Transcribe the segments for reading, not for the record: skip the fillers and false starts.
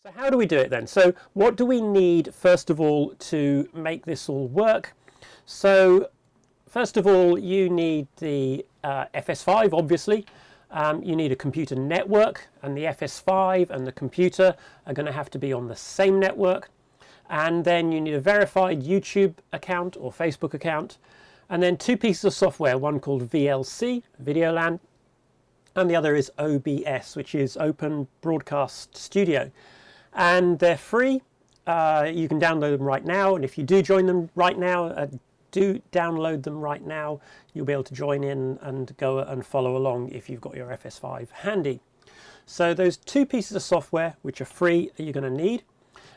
So how do we do it then? So what do we need first of all to make this all work? So first of all, you need the FS5, obviously. You need a computer network, and the FS5 and the computer are going to have to be on the same network. And then you need a verified YouTube account or Facebook account, and then two pieces of software, one called VLC, Video LAN, and the other is OBS, which is Open Broadcast Studio. And they're free. You can download them right now, and if you do join them right now, download them right now, you'll be able to join in and go and follow along if you've got your FS5 handy. So those two pieces of software which are free you're going to need.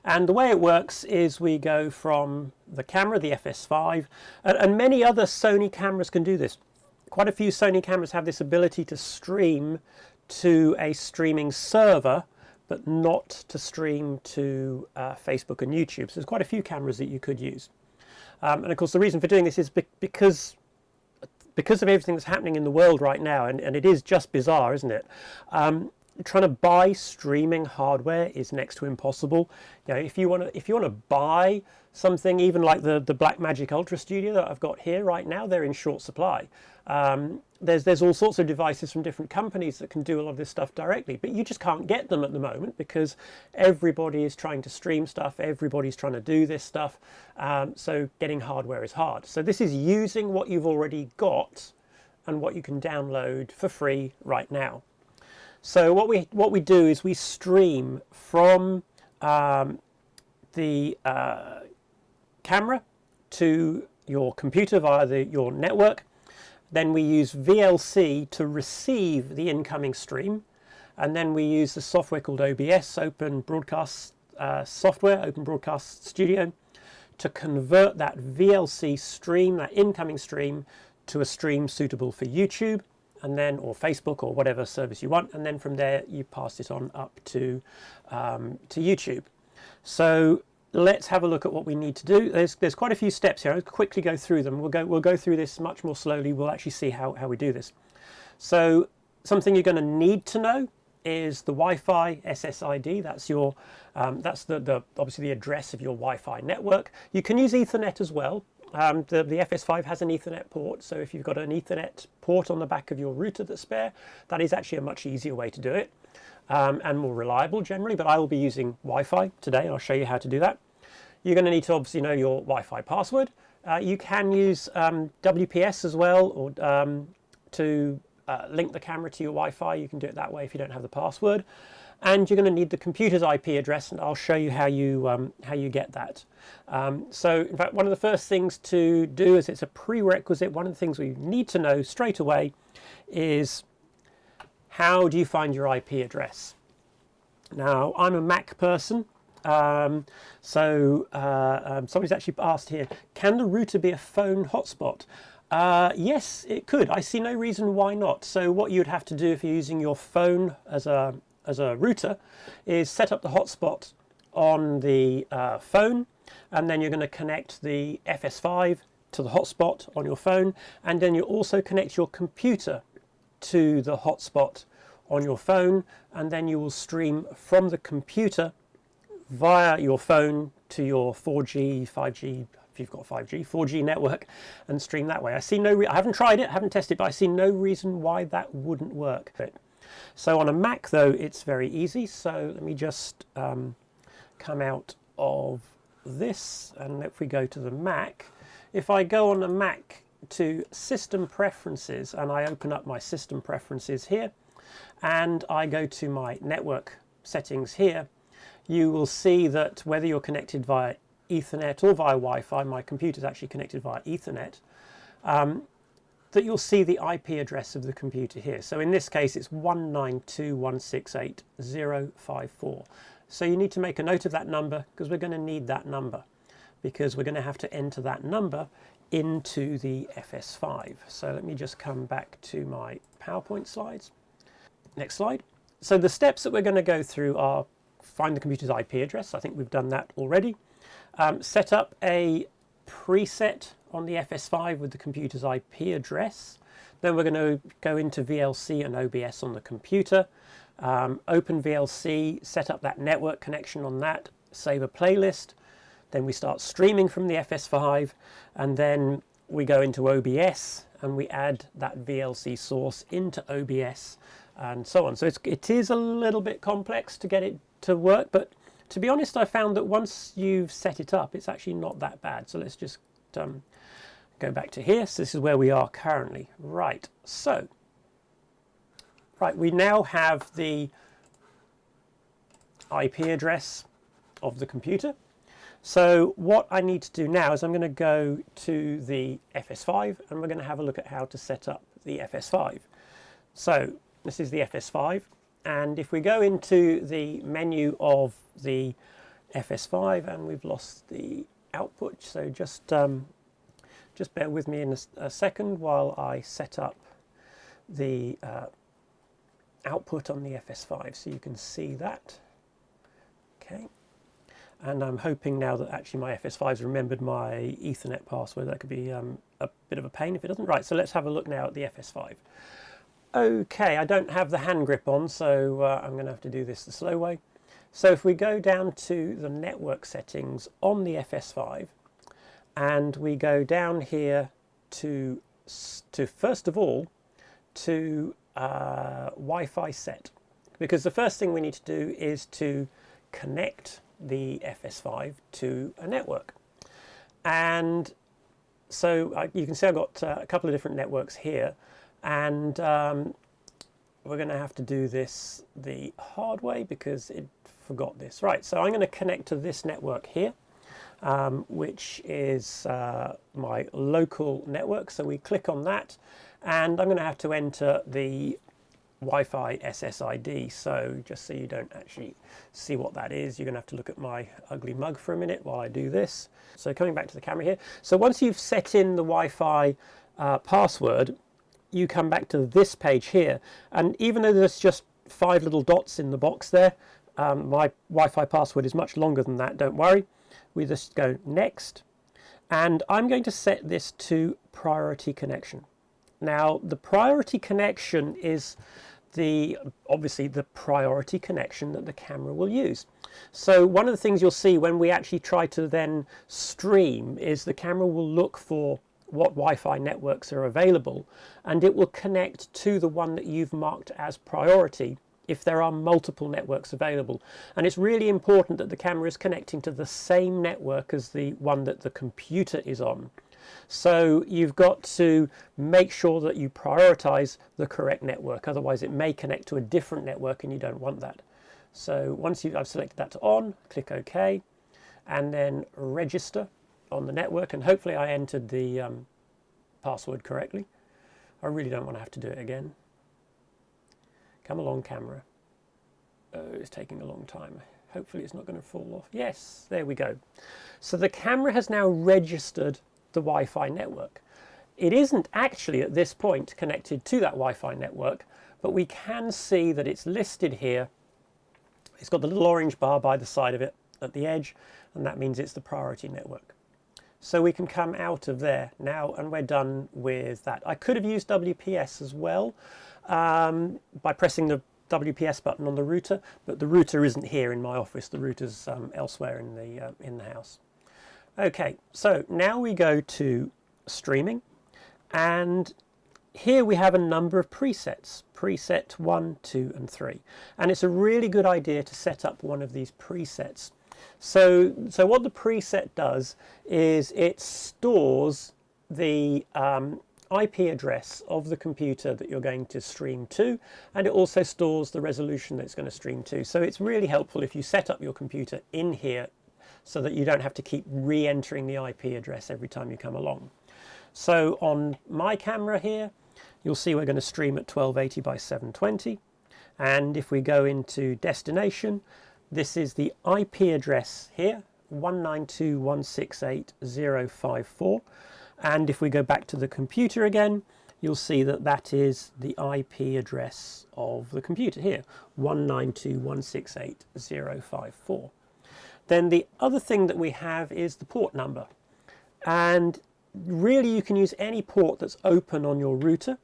And the way it works is we go from the camera, the FS5, and many other Sony cameras can do this. Quite a few Sony cameras have this ability to stream to a streaming server, but not to stream to Facebook and YouTube. So there's quite a few cameras that you could use. And of course the reason for doing this is because of everything that's happening in the world right now, and it is just bizarre, isn't it? Trying to buy streaming hardware is next to impossible. You know, if you want to buy something, even like the Blackmagic Ultra Studio that I've got here right now, they're in short supply. There's all sorts of devices from different companies that can do a lot of this stuff directly, but you just can't get them at the moment because everybody is trying to stream stuff, everybody's trying to do this stuff, so getting hardware is hard. So this is using what you've already got and what you can download for free right now. So what we do is we stream from the camera to your computer via your network. Then we use VLC to receive the incoming stream, and then we use the software called OBS, Open Broadcast Software, Open Broadcast Studio, to convert that VLC stream, that incoming stream, to a stream suitable for YouTube, and then or Facebook or whatever service you want, and then from there you pass it on up to YouTube. So let's have a look at what we need to do. There's quite a few steps here. I'll quickly go through them. We'll go through this much more slowly. We'll actually see how we do this. So something you're going to need to know is the Wi-Fi SSID. That's your that's the obviously the address of your Wi-Fi network. You can use Ethernet as well. The FS5 has an Ethernet port, so if you've got an Ethernet port on the back of your router that's spare, that is actually a much easier way to do it, and more reliable generally, but I will be using Wi-Fi today, and I'll show you how to do that. You're going to need to obviously know your Wi-Fi password. You can use WPS as well, or to link the camera to your Wi-Fi. You can do it that way if you don't have the password. And you're going to need the computer's IP address, and I'll show you how you get that. So in fact, one of the first things to do, is it's a prerequisite, one of the things we need to know straight away is how do you find your IP address? Now, I'm a Mac person, somebody's actually asked here, can the router be a phone hotspot? Yes, it could. I see no reason why not. So what you'd have to do if you're using your phone as a router is set up the hotspot on the phone, and then you're going to connect the FS5 to the hotspot on your phone, and then you also connect your computer to the hotspot on your phone, and then you will stream from the computer via your phone to your 4G, 5G, if you've got 5G, 4G network, and stream that way. I haven't tried it, haven't tested, but I see no reason why that wouldn't work. So on a Mac though, it's very easy. So let me just come out of this, and if we go to the Mac, if I go on the Mac to System Preferences, and I open up my System Preferences here, and I go to my network settings here, you will see that whether you're connected via Ethernet or via Wi-Fi, my computer is actually connected via Ethernet, that you'll see the IP address of the computer here. So in this case it's 192.168.0.54. So you need to make a note of that number, because we're going to need that number, because we're going to have to enter that number into the FS5. So let me just come back to my PowerPoint slides. Next slide. So the steps that we're going to go through are find the computer's IP address. I think we've done that already. Set up a preset on the FS5 with the computer's IP address. Then we're going to go into VLC and OBS on the computer, open VLC, set up that network connection on that, save a playlist. Then we start streaming from the FS5, and then we go into OBS and we add that VLC source into OBS and so on. So it is a little bit complex to get it to work, but to be honest, I found that once you've set it up, it's actually not that bad. So let's just go back to here. So this is where we are currently. Right, so, we now have the IP address of the computer. So what I need to do now is I'm going to go to the FS5 and we're going to have a look at how to set up the FS5. So this is the FS5, and if we go into the menu of the FS5, and we've lost the output, so just bear with me in a second while I set up the output on the FS5 so you can see that. Okay, and I'm hoping now that actually my FS5's remembered my Ethernet password. That could be a bit of a pain if it doesn't. Right, so let's have a look now at the FS5. Okay, I don't have the hand grip on, so I'm going to have to do this the slow way. So if we go down to the network settings on the FS5, and we go down here to first of all, to Wi-Fi set, because the first thing we need to do is to connect the FS5 to a network. And so you can see I've got a couple of different networks here, and we're going to have to do this the hard way because it forgot this. Right, so I'm going to connect to this network here, which is my local network. So we click on that, and I'm going to have to enter the Wi-Fi SSID. So just so you don't actually see what that is, you're going to have to look at my ugly mug for a minute while I do this. So coming back to the camera here. So once you've set in the Wi-Fi password, you come back to this page here, and even though there's just 5 little dots in the box there, my Wi-Fi password is much longer than that, don't worry. We just go next, and I'm going to set this to priority connection. Now the priority connection is obviously the priority connection that the camera will use. So one of the things you'll see when we actually try to then stream is the camera will look for what Wi-Fi networks are available, and it will connect to the one that you've marked as priority if there are multiple networks available. And it's really important that the camera is connecting to the same network as the one that the computer is on. So you've got to make sure that you prioritize the correct network, otherwise it may connect to a different network and you don't want that. So once I've selected that to on, click OK, and then register on the network, and hopefully I entered the password correctly. I really don't want to have to do it again. Come along, camera. Oh, it's taking a long time. Hopefully it's not going to fall off. Yes, there we go. So the camera has now registered the Wi-Fi network. It isn't actually at this point connected to that Wi-Fi network, but we can see that it's listed here. It's got the little orange bar by the side of it at the edge, and that means it's the priority network. So we can come out of there now, and we're done with that. I could have used WPS as well by pressing the WPS button on the router, but the router isn't here in my office. The router's elsewhere in the house. Okay, so now we go to streaming, and here we have a number of presets, preset 1, 2 and 3, and it's a really good idea to set up one of these presets. So what the preset does is it stores the IP address of the computer that you're going to stream to, and it also stores the resolution that it's going to stream to. So it's really helpful if you set up your computer in here so that you don't have to keep re-entering the IP address every time you come along. So on my camera here, you'll see we're going to stream at 1280 by 720, and if we go into destination, this is the IP address here, 192.168.054, and if we go back to the computer again, you'll see that that is the IP address of the computer here, 192.168.054. Then the other thing that we have is the port number, and really you can use any port that's open on your router.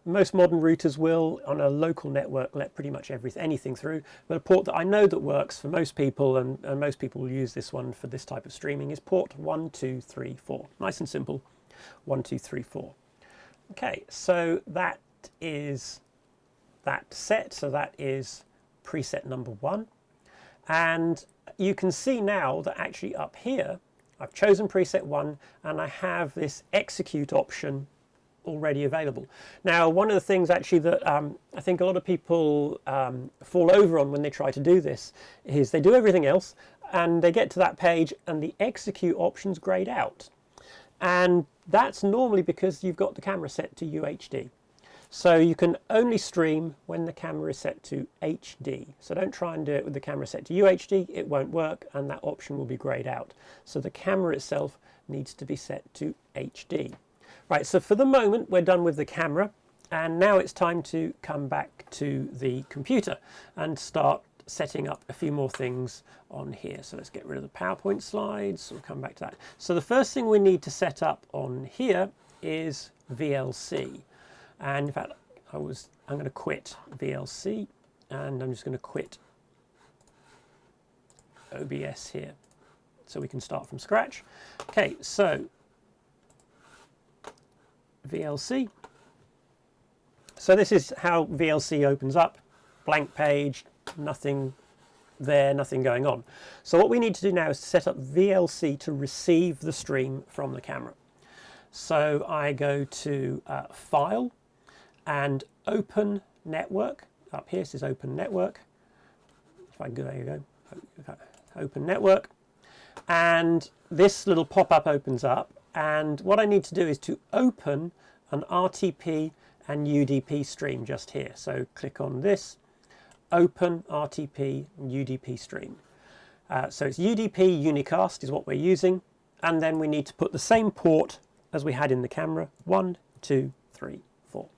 Most modern routers will, on a local network, let pretty much anything through. But a port that I know that works for most people, and most people will use this one for this type of streaming, is port 1234. Nice and simple, 1234. Okay, so that is that set. So that is preset number 1. And you can see now that actually up here, I've chosen preset 1 and I have this execute option already available. Now, one of the things actually that I think a lot of people fall over on when they try to do this is they do everything else and they get to that page and the execute option's grayed out. And that's normally because you've got the camera set to UHD. So you can only stream when the camera is set to HD. So don't try and do it with the camera set to UHD, it won't work and that option will be grayed out. So the camera itself needs to be set to HD. Right, so for the moment we're done with the camera and now it's time to come back to the computer and start setting up a few more things on here. So let's get rid of the PowerPoint slides, we'll come back to that. So the first thing we need to set up on here is VLC. And in fact, I'm going to quit VLC and I'm just going to quit OBS here so we can start from scratch. Okay, so VLC. So this is how VLC opens up. Blank page, nothing there, nothing going on. So what we need to do now is set up VLC to receive the stream from the camera. So I go to File and Open Network. Up here it says Open Network. If I go, there you go, Open Network. And this little pop-up opens up. And what I need to do is to open an RTP and UDP stream just here. So click on this, open RTP and UDP stream. So it's UDP unicast is what we're using. And then we need to put the same port as we had in the camera, 1, 2, 3, 4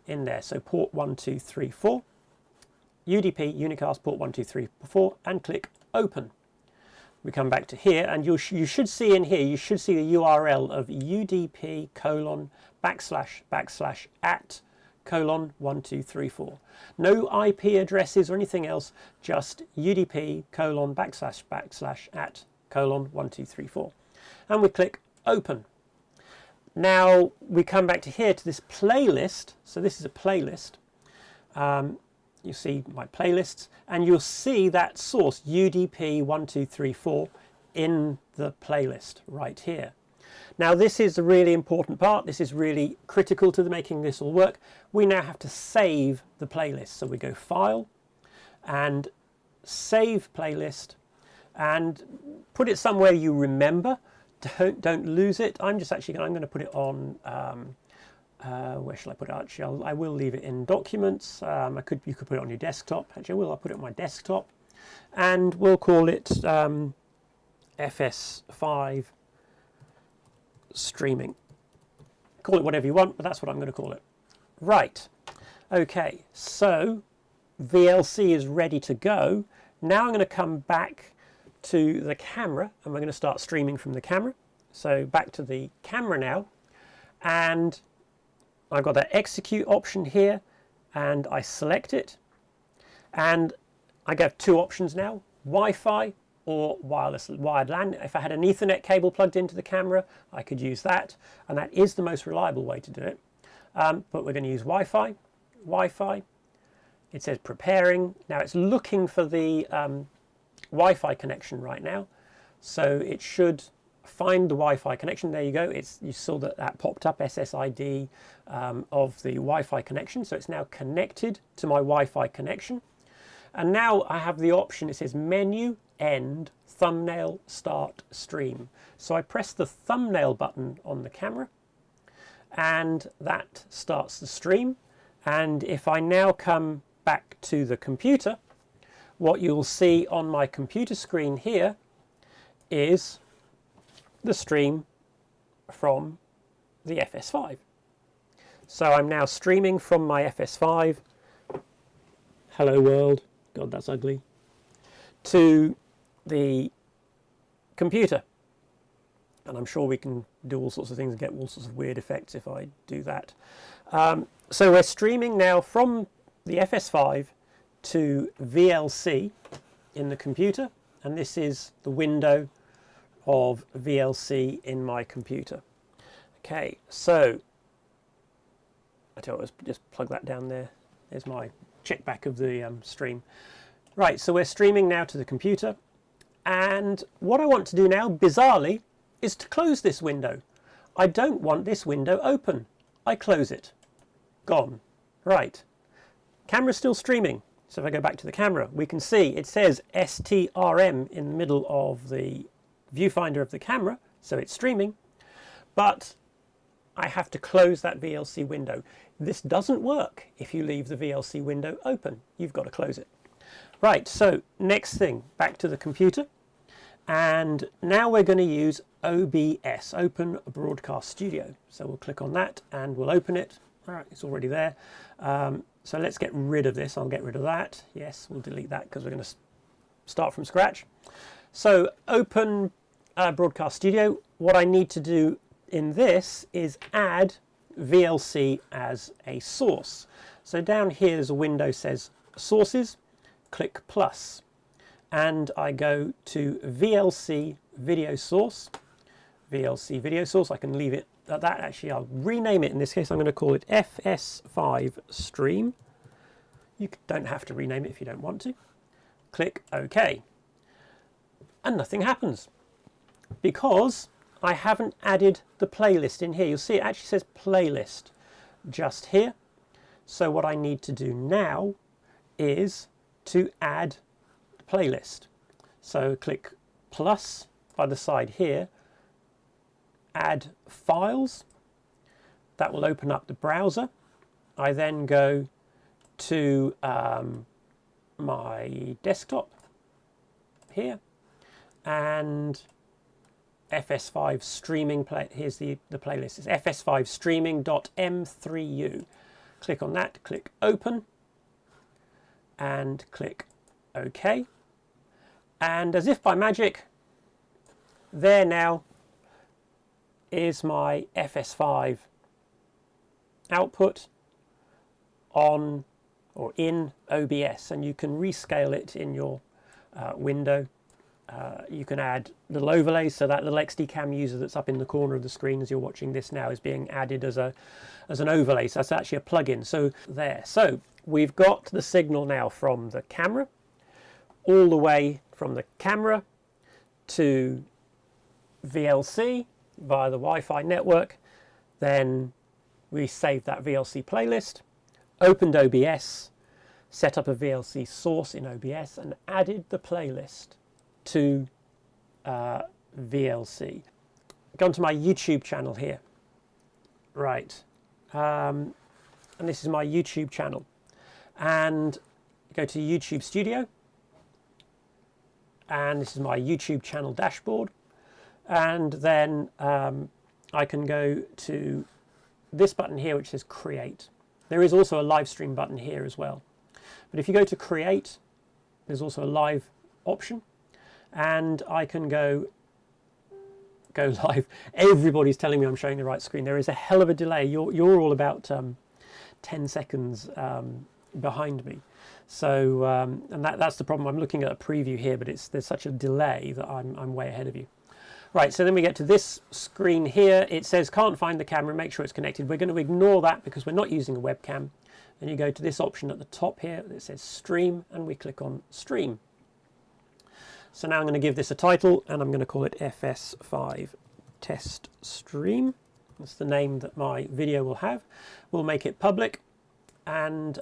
in there. So port 1, 2, 3, 4, UDP unicast port 1, 2, 3, 4 and click open. We come back to here and you should see in here, you should see the URL of UDP //@:1234. No IP addresses or anything else, just UDP //@:1234. And we click open. Now we come back to here to this playlist. So this is a playlist. You see my playlists and you'll see that source UDP 1234 in the playlist right here. Now this is a really important part. This is really critical to making this all work. We now have to save the playlist. So we go File and Save Playlist and put it somewhere you remember. Don't lose it. I'm going to put it on where shall I put it? Actually, I will leave it in Documents. You could put it on your desktop. Actually, I'll put it on my desktop, and we'll call it FS5 streaming. Call it whatever you want, but that's what I'm going to call it. Right. Okay. So VLC is ready to go. Now I'm going to come back to the camera, and we're going to start streaming from the camera. So back to the camera now, and I've got that execute option here and I select it and I get two options now, Wi-Fi or wired LAN. If I had an Ethernet cable plugged into the camera, I could use that, and that is the most reliable way to do it. But we're going to use Wi-Fi. Wi-Fi, it says preparing. Now it's looking for the Wi-Fi connection right now, so it should find the Wi-Fi connection. There you go. You saw that popped up SSID of the Wi-Fi connection. So it's now connected to my Wi-Fi connection. And now I have the option. It says Menu, End, Thumbnail, Start, Stream. So I press the thumbnail button on the camera and that starts the stream. And if I now come back to the computer, what you'll see on my computer screen here is the stream from the FS5. So I'm now streaming from my FS5, hello world, God that's ugly, to the computer. and I'm sure we can do all sorts of things and get all sorts of weird effects if I do that. So we're streaming now from the FS5 to VLC in the computer, and this is the window of VLC in my computer. Okay, so I tell you what, let's just plug that down there. There's my check back of the stream. Right, so we're streaming now to the computer, and what I want to do now, bizarrely, is to close this window. I don't want this window open. I close it. Gone. Right. Camera's still streaming. So if I go back to the camera, we can see it says STRM in the middle of the viewfinder of the camera, so it's streaming, but I have to close that VLC window. This doesn't work if you leave the VLC window open. You've got to close it. Right, so next thing, back to the computer, and now we're going to use OBS, Open Broadcast Studio. So we'll click on that and we'll open it. All right, it's already there. So let's get rid of this. I'll get rid of that. Yes, we'll delete that because we're going to start from scratch. So Open Broadcast Studio, what I need to do in this is add VLC as a source. So down here there's a window that says Sources, click plus, and I go to VLC Video Source. VLC Video Source, I can leave it at that. Actually, I'll rename it. In this case, I'm going to call it FS5 Stream. You don't have to rename it if you don't want to. Click OK. And nothing happens because I haven't added the playlist in here. You'll see it actually says playlist just here. So what I need to do now is to add the playlist. So click plus by the side here, add files. That will open up the browser. I then go to my desktop here, and FS5 streaming play. Here's the playlist. It's FS5 streaming.m3u. Click on that, click open, and click OK. And as if by magic, there now is my FS5 output on or in OBS, and you can rescale it in your window. You can add little overlays, so that little XD-cam user that's up in the corner of the screen as you're watching this now is being added as an overlay. So that's actually a plugin. So there. So we've got the signal now from the camera, all the way from the camera to VLC via the Wi-Fi network. Then we saved that VLC playlist, opened OBS, set up a VLC source in OBS, and added the playlist to VLC. Gone to my YouTube channel here. Right. And this is my YouTube channel. And go to YouTube Studio. And this is my YouTube channel dashboard. And then I can go to this button here which says Create. There is also a live stream button here as well. But if you go to Create, there's also a live option. And I can go live. Everybody's telling me I'm showing the right screen. There is a hell of a delay. You're all about 10 seconds behind me. So and that's the problem. I'm looking at a preview here, but there's such a delay that I'm way ahead of you. Right, so then we get to this screen here. It says can't find the camera, make sure it's connected. We're going to ignore that because we're not using a webcam. Then you go to this option at the top here that says Stream, and we click on Stream. So now I'm going to give this a title, and I'm going to call it FS5 Test Stream. That's the name that my video will have. We'll make it public, and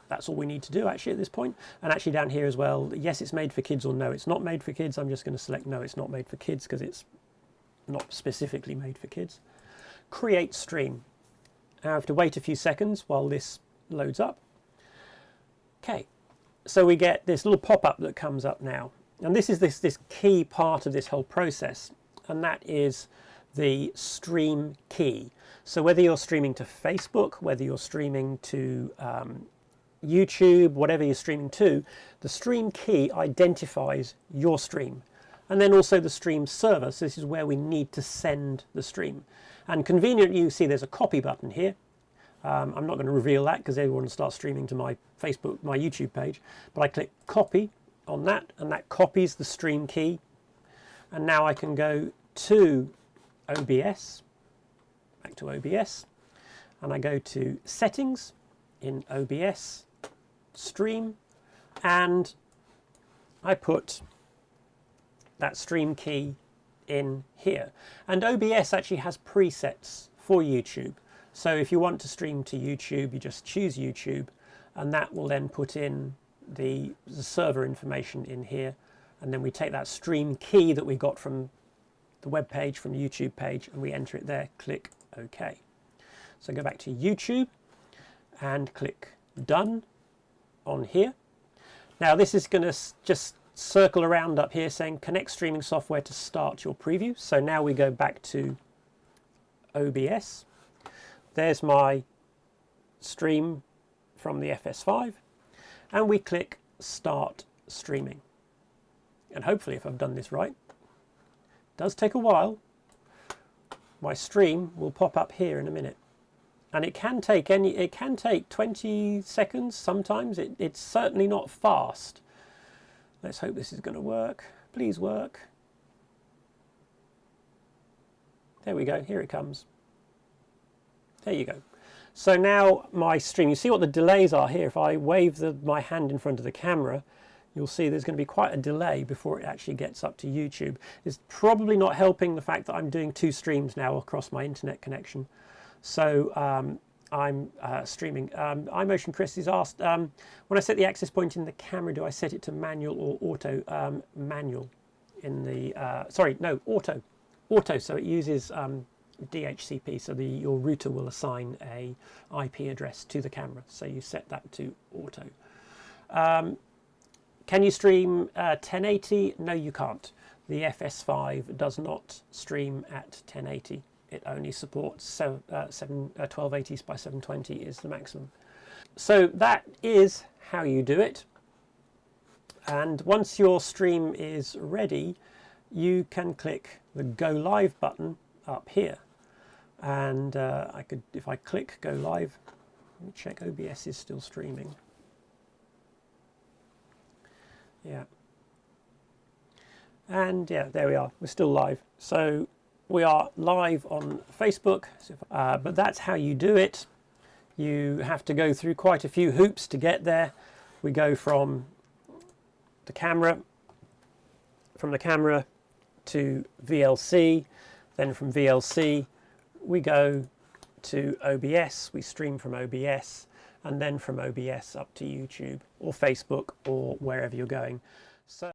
that's all we need to do actually at this point. And actually down here as well, yes, it's made for kids, or no, it's not made for kids. I'm just going to select no, it's not made for kids because it's not specifically made for kids. Create stream. I have to wait a few seconds while this loads up. Okay, so we get this little pop-up that comes up now. And this is this key part of this whole process, and that is the stream key. So whether you're streaming to Facebook, whether you're streaming to YouTube, whatever you're streaming to, the stream key identifies your stream. and then also the stream server. So this is where we need to send the stream. And conveniently, you see there's a copy button here. I'm not going to reveal that because everyone will start streaming to my Facebook, my YouTube page. But I click copy on that, and that copies the stream key. And now I can go to OBS, back to OBS, and I go to settings in OBS, stream, and I put that stream key in here. And OBS actually has presets for YouTube. So if you want to stream to YouTube, you just choose YouTube, and that will then put in the server information in here. And then we take that stream key that we got from the web page, from the YouTube page, and we enter it there, click OK. So go back to YouTube and click Done on here. Now this is going to just circle around up here saying connect streaming software to start your preview. So now we go back to OBS. There's my stream from the FS5, and we click Start Streaming. And hopefully, if I've done this right, it does take a while, my stream will pop up here in a minute. And it can take 20 seconds sometimes. It's certainly not fast. Let's hope this is going to work. Please work. There we go, here it comes. There you go. So now my stream, you see what the delays are here. If I wave my hand in front of the camera, you'll see there's going to be quite a delay before it actually gets up to YouTube. It's probably not helping the fact that I'm doing 2 streams now across my internet connection. So I'm streaming. iMotion Chris has asked, when I set the access point in the camera, do I set it to manual or auto? Manual in the, sorry, no, auto. Auto, so it uses DHCP, so your router will assign a IP address to the camera, so you set that to auto. Can you stream 1080? No, you can't. The FS5 does not stream at 1080. It only supports 1280 by 720 is the maximum. So that is how you do it. And once your stream is ready, you can click the Go Live button up here. And if I click Go Live, let me check OBS is still streaming. Yeah. And yeah, there we are. We're still live. So we are live on Facebook, but that's how you do it. You have to go through quite a few hoops to get there. We go from the camera to VLC, then from VLC we go to OBS, we stream from OBS, and then from OBS up to YouTube or Facebook or wherever you're going. So